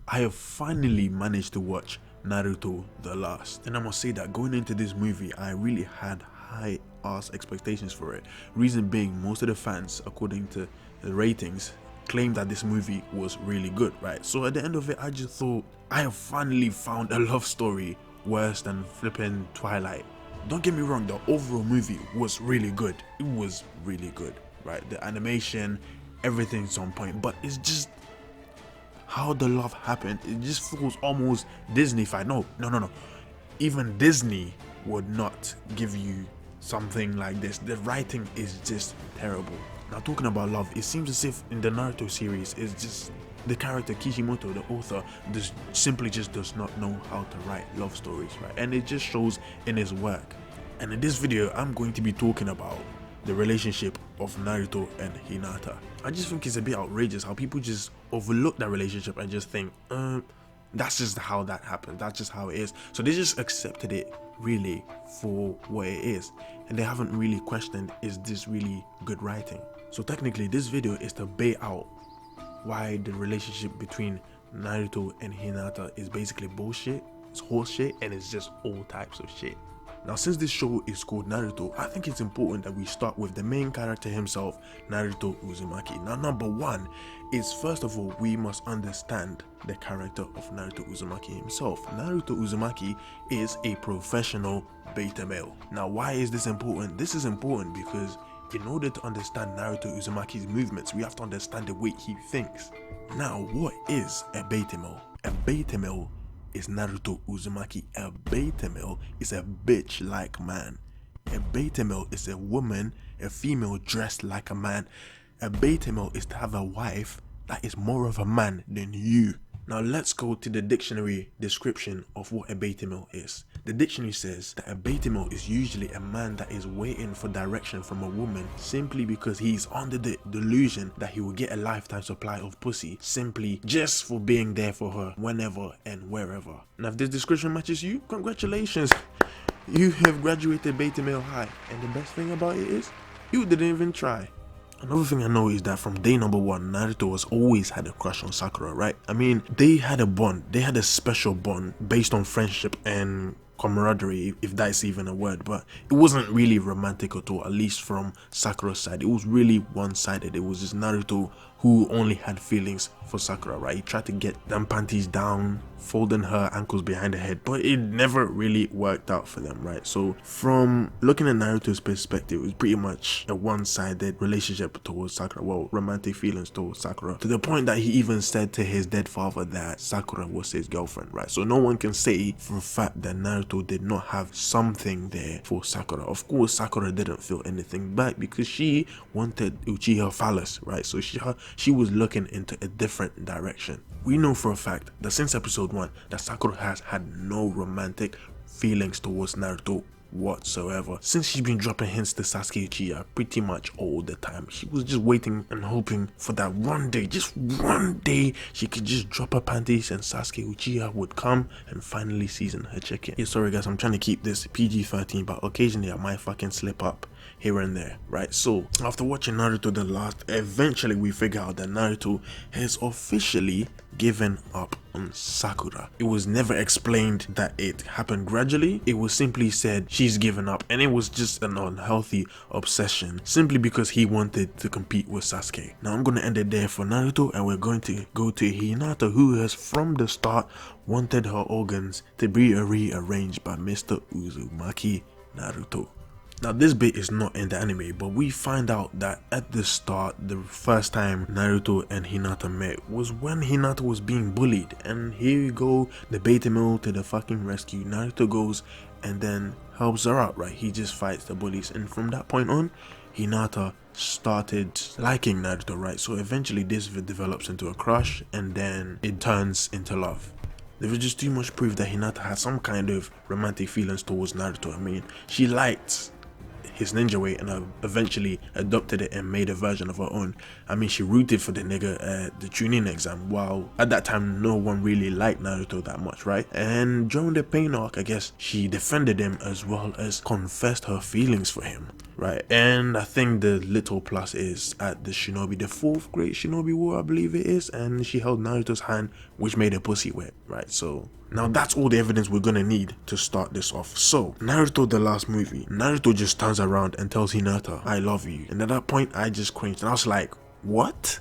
I have finally managed to watch Naruto The Last, and I must say that going into this movie I really had high ass expectations for it. Reason being, most of the fans, according to the ratings, claimed that this movie was really good, right? So at the end of it, I just thought, I have finally found a love story worse than flipping Twilight. Don't get me wrong, the overall movie was really good. It was really good, right? The animation, everything's on point, but it's just how the love happened. It just feels almost Disney-fied. No. Even Disney would not give you something like this. The writing is just terrible. Now, talking about love, it seems as if in the Naruto series, it's just the character Kishimoto, the author, simply just does not know how to write love stories, right? And it just shows in his work. And in this video, I'm going to be talking about the relationship of Naruto and Hinata. I just think it's a bit outrageous how people just overlook that relationship and just think, that's just how that happened, that's just how it is. So they just accepted it really for what it is, and they haven't really questioned, is this really good writing? So technically this video is to bait out why the relationship between Naruto and Hinata is basically bullshit, it's horseshit, and it's just all types of shit. Now, since this show is called Naruto, I think it's important that we start with the main character himself, Naruto Uzumaki. Now, number one is, first of all, we must understand the character of Naruto Uzumaki himself. Naruto Uzumaki is a professional beta male. Now, why is this important? This is important because in order to understand Naruto Uzumaki's movements, we have to understand the way he thinks. Now, what is a beta male? A beta male is Naruto Uzumaki. A beta male is a bitch-like man. A beta male is a woman, a female dressed like a man. A beta male is to have a wife that is more of a man than you. Now let's go to the dictionary description of what a beta male is. The dictionary says that a beta male is usually a man that is waiting for direction from a woman simply because he's under the delusion that he will get a lifetime supply of pussy simply just for being there for her whenever and wherever. Now if this description matches you, congratulations. You have graduated beta male high, and the best thing about it is you didn't even try. Another thing I know is that from day number one, Naruto has always had a crush on Sakura, right? I mean, they had a bond, they had a special bond based on friendship and camaraderie, if that's even a word, but it wasn't really romantic at all, at least from Sakura's side. It was really one-sided. It was just Naruto who only had feelings for Sakura, right? He tried to get them panties down, folding her ankles behind her head, but it never really worked out for them, right? So from looking at Naruto's perspective, it was pretty much a one-sided relationship towards Sakura, well, romantic feelings towards Sakura, to the point that he even said to his dead father that Sakura was his girlfriend, right? So no one can say for a fact that Naruto did not have something there for Sakura. Of course, Sakura didn't feel anything back because she wanted Uchiha phallus, right? So she was looking into a different direction. We know for a fact that since episode 1 that Sakura has had no romantic feelings towards Naruto whatsoever. Since she's been dropping hints to Sasuke Uchiha pretty much all the time. She was just waiting and hoping for that one day, just one day, she could just drop her panties and Sasuke Uchiha would come and finally season her chicken. Yeah, sorry guys, I'm trying to keep this PG-13, but occasionally I might fucking slip up here and there, right? So after watching Naruto The Last, eventually we figure out that Naruto has officially given up on Sakura. It was never explained that it happened gradually. It was simply said she's given up, and it was just an unhealthy obsession simply because he wanted to compete with Sasuke. Now I'm gonna end it there for Naruto, and we're going to go to Hinata, who has from the start wanted her organs to be rearranged by Mr. Uzumaki Naruto. Now this bit is not in the anime, but we find out that at the start, the first time Naruto and Hinata met was when Hinata was being bullied, and here you go, the beta male to the fucking rescue. Naruto goes and then helps her out, right? He just fights the bullies, and from that point on, Hinata started liking Naruto, right? So eventually this develops into a crush, and then it turns into love. There was just too much proof that Hinata had some kind of romantic feelings towards Naruto. I mean, she liked his ninja way and eventually adopted it and made a version of her own. I mean, she rooted for the nigga at the Chunin exam, while at that time no one really liked Naruto that much, right? And during the pain arc, I guess she defended him as well as confessed her feelings for him, right? And I think the little plus is at the Shinobi, the 4th Great Shinobi War, I believe it is, and she held Naruto's hand which made her pussy wet, right? So now that's all the evidence we're gonna need to start this off. So Naruto, the last movie, Naruto just turns around and tells Hinata, I love you. And at that point I just cringed and I was like, what?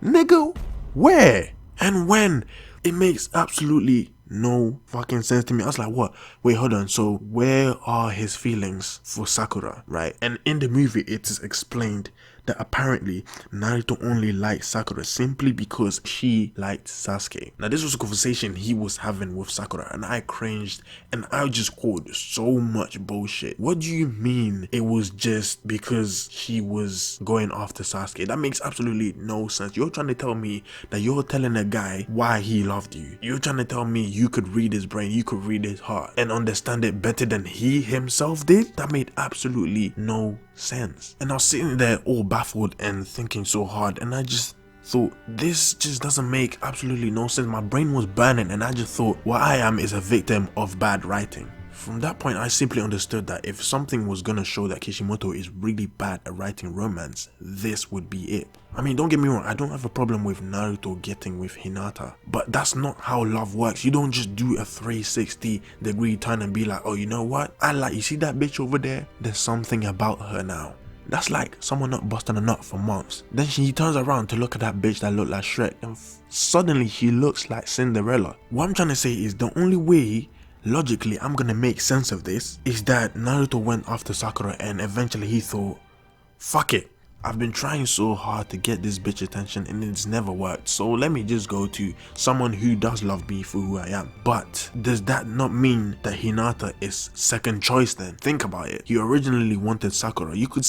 Nigga, where and when? It makes absolutely no fucking sense to me. I was like, what? Wait, hold on. So where are his feelings for Sakura, right? And in the movie it is explained that apparently Naruto only liked Sakura simply because she liked Sasuke. Now this was a conversation he was having with Sakura and I cringed and I just called so much bullshit. What do you mean it was just because she was going after Sasuke? That makes absolutely no sense. You're trying to tell me that you're telling a guy why he loved you. You're trying to tell me you could read his brain, you could read his heart and understand it better than he himself did? That made absolutely no sense. And I was sitting there all baffled and thinking so hard and I just thought, this just doesn't make absolutely no sense. My brain was burning and I just thought, what I am is a victim of bad writing. From that point, I simply understood that if something was gonna show that Kishimoto is really bad at writing romance, this would be it. I mean, don't get me wrong, I don't have a problem with Naruto getting with Hinata, but that's not how love works. You don't just do a 360-degree turn and be like, oh, you know what? You see that bitch over there? There's something about her now. That's like someone not busting a nut for months. Then he turns around to look at that bitch that looked like Shrek and suddenly she looks like Cinderella. What I'm trying to say is the only way logically I'm gonna make sense of this is that Naruto went after Sakura and eventually he thought, fuck it, I've been trying so hard to get this bitch attention and it's never worked, so let me just go to someone who does love me for who I am. But does that not mean that Hinata is second choice then? Think about it. You originally wanted Sakura. You could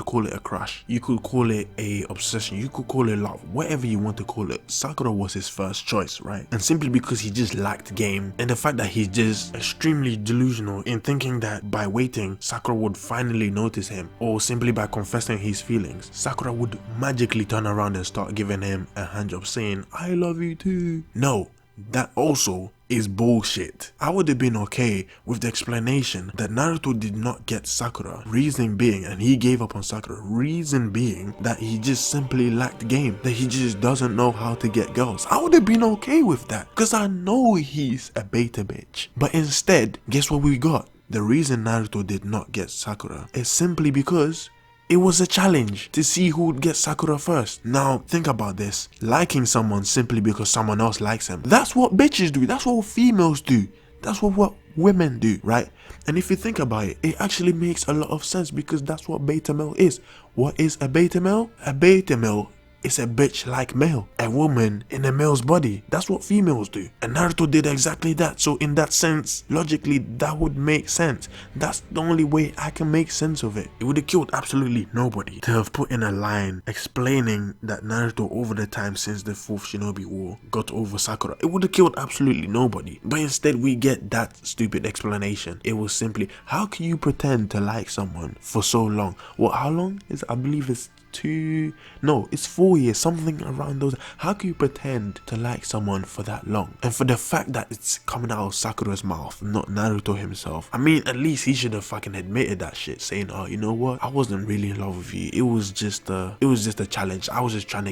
call it a crush, you could call it a obsession, you could call it love, whatever you want to call it. Sakura was his first choice, right? And simply because he just lacked game and the fact that he's just extremely delusional in thinking that by waiting Sakura would finally notice him, or simply by confessing his feelings, Sakura would magically turn around and start giving him a handjob saying, I love you too. No, that also is bullshit. I would have been okay with the explanation that Naruto did not get Sakura, reason being, and he gave up on Sakura, reason being that he just simply lacked game, that he just doesn't know how to get girls. I would have been okay with that because I know he's a beta bitch. But instead, guess what we got? The reason Naruto did not get Sakura is simply because it was a challenge to see who would get Sakura first. Now, think about this. Liking someone simply because someone else likes him. That's what bitches do. That's what females do. That's what women do, right? And if you think about it, it actually makes a lot of sense because that's what beta male is. What is a beta male? A beta male is a bitch like male, a woman in a male's body. That's what females do, and Naruto did exactly that. So in that sense, logically, that would make sense. That's the only way I can make sense of it. It would have killed absolutely nobody to have put in a line explaining that Naruto over the time since the 4th Shinobi War got over Sakura. It would have killed absolutely nobody, but instead we get that stupid explanation. It was simply, how can you pretend to like someone for so long? Well, how long is, I believe it's it's 4 years, something around those. How can you pretend to like someone for that long? And for the fact that it's coming out of Sakura's mouth, not Naruto himself, I mean, at least he should have fucking admitted that shit, saying, oh, you know what, I wasn't really in love with you, it was just a challenge. I was just trying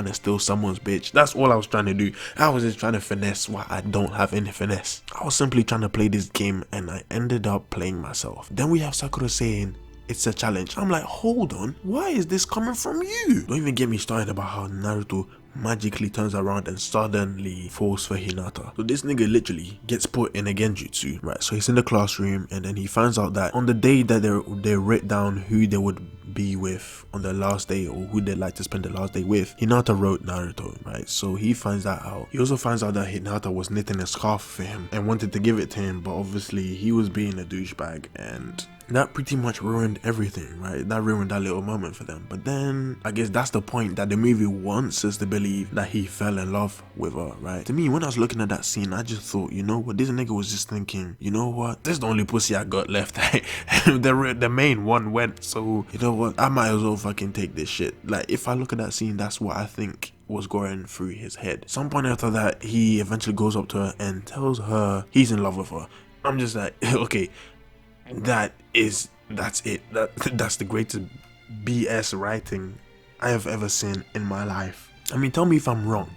to steal someone's bitch. That's all I was trying to do. I was just trying to finesse what I don't have any finesse. I was simply trying to play this game and I ended up playing myself. Then we have Sakura saying it's a challenge. I'm like, hold on, why is this coming from you? Don't even get me started about how Naruto magically turns around and suddenly falls for Hinata. So this nigga literally gets put in a genjutsu, right? So he's in the classroom and then he finds out that on the day that they wrote down who they would be with on the last day, or who they'd like to spend the last day with, Hinata wrote Naruto, right? So he finds that out. He also finds out that Hinata was knitting a scarf for him and wanted to give it to him, but obviously he was being a douchebag, and that pretty much ruined everything, right? That ruined that little moment for them. But then I guess that's the point that the movie wants us to believe, that he fell in love with her, right? To me, when I was looking at that scene, I just thought, you know what, this nigga was just thinking, you know what, this is the only pussy I got left. The main one went, so you know what, I might as well fucking take this shit. Like, if I look at that scene, that's what I think was going through his head. Some point after that, he eventually goes up to her and tells her he's in love with her. I'm just like, okay, that's it. That's the greatest BS writing I have ever seen in my life. I mean, tell me if I'm wrong,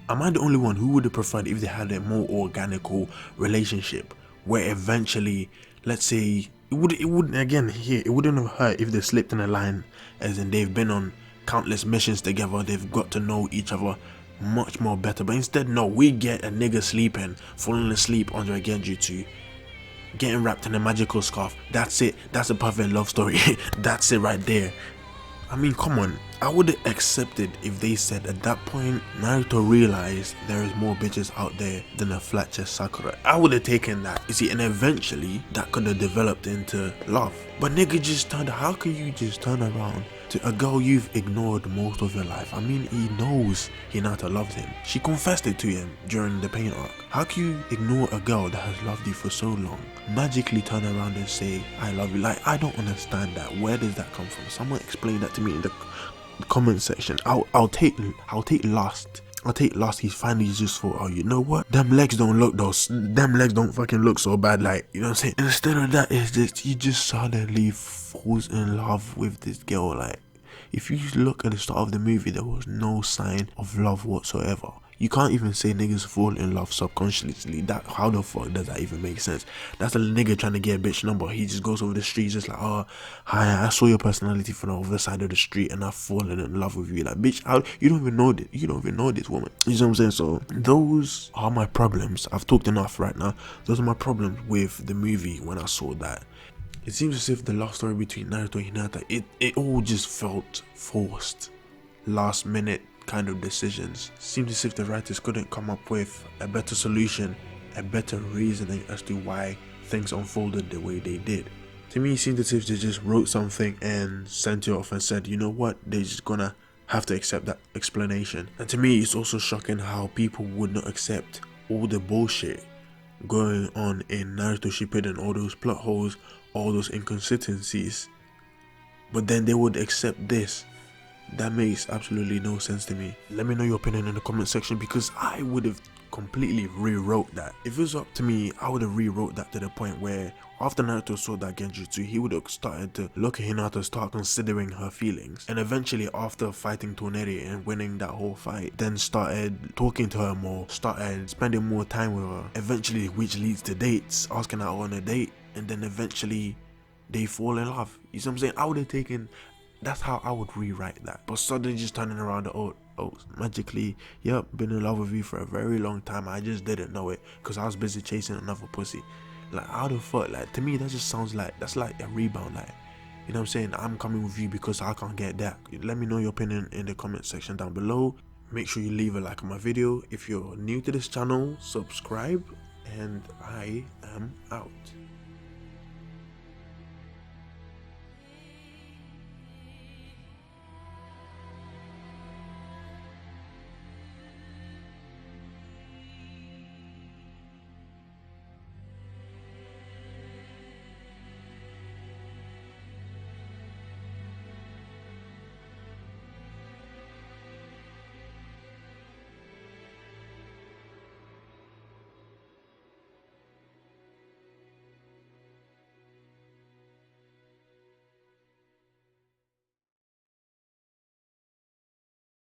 Am I the only one who would have preferred if they had a more organical relationship where eventually, let's say, it wouldn't again here, it wouldn't have hurt if they slipped in a line, as in they've been on countless missions together, they've got to know each other much more better. But instead, no, we get a nigga sleeping, falling asleep under a genjutsu, getting wrapped in a magical scarf. That's it. That's a perfect love story. That's it right there. I mean, come on. I would have accepted if they said at that point Naruto realized there is more bitches out there than a flat chest Sakura. I would have taken that. You see, and eventually that could have developed into love. But nigga just turned. How can you just turn around to a girl you've ignored most of your life? I mean, he knows Hinata loves him. She confessed it to him during the pain arc. How can you ignore a girl that has loved you for so long, magically turn around and say I love you? Like, I don't understand that. Where does that come from? Someone explain that to me in the comment section. I'll take last. I'll take last. He's finally just thought, oh, you know what? Them legs don't look them legs don't fucking look so bad. Like, you know what I'm saying? Instead of that, is just he just suddenly falls in love with this girl. Like, if you look at the start of the movie, there was no sign of love whatsoever. You can't even say niggas fall in love subconsciously. That, how the fuck does that even make sense? That's a nigga trying to get a bitch number. He just goes over the street just like, oh, hi, I saw your personality from the other side of the street and I've fallen in love with you. Like, bitch, how, you don't even know this. You don't even know this woman. You know what I'm saying? So those are my problems. I've talked enough right now. Those are my problems with the movie when I saw that. It seems as if the love story between Naruto and Hinata, it all just felt forced. Last minute kind of decisions. Seems as if the writers couldn't come up with a better solution, a better reasoning as to why things unfolded the way they did. To me, it seems as if they just wrote something and sent it off and said, you know what, they're just gonna have to accept that explanation. And to me, it's also shocking how people would not accept all the bullshit going on in Naruto Shippuden, all those plot holes, all those inconsistencies, but then they would accept this. That makes absolutely no sense to me. Let me know your opinion in the comment section, because I would have completely rewrote that. If it was up to me, I would have rewrote that to the point where after Naruto saw that genjutsu, he would have started to look at Hinata, start considering her feelings, and eventually after fighting Torneri and winning that whole fight, then started talking to her more, started spending more time with her, eventually, which leads to dates, asking her on a date, and then eventually they fall in love. You see what I'm saying? I would have taken, that's how I would rewrite that. But suddenly just turning around the oh, magically, yep, been in love with you for a very long time, I just didn't know it because I was busy chasing another pussy. Like, how the fuck? Like, to me, that just sounds like, that's like a rebound. Like, you know what I'm saying? I'm coming with you because I can't get that. Let me know your opinion in the comment section down below. Make sure you leave a like on my video. If you're new to this channel, subscribe, and I am out.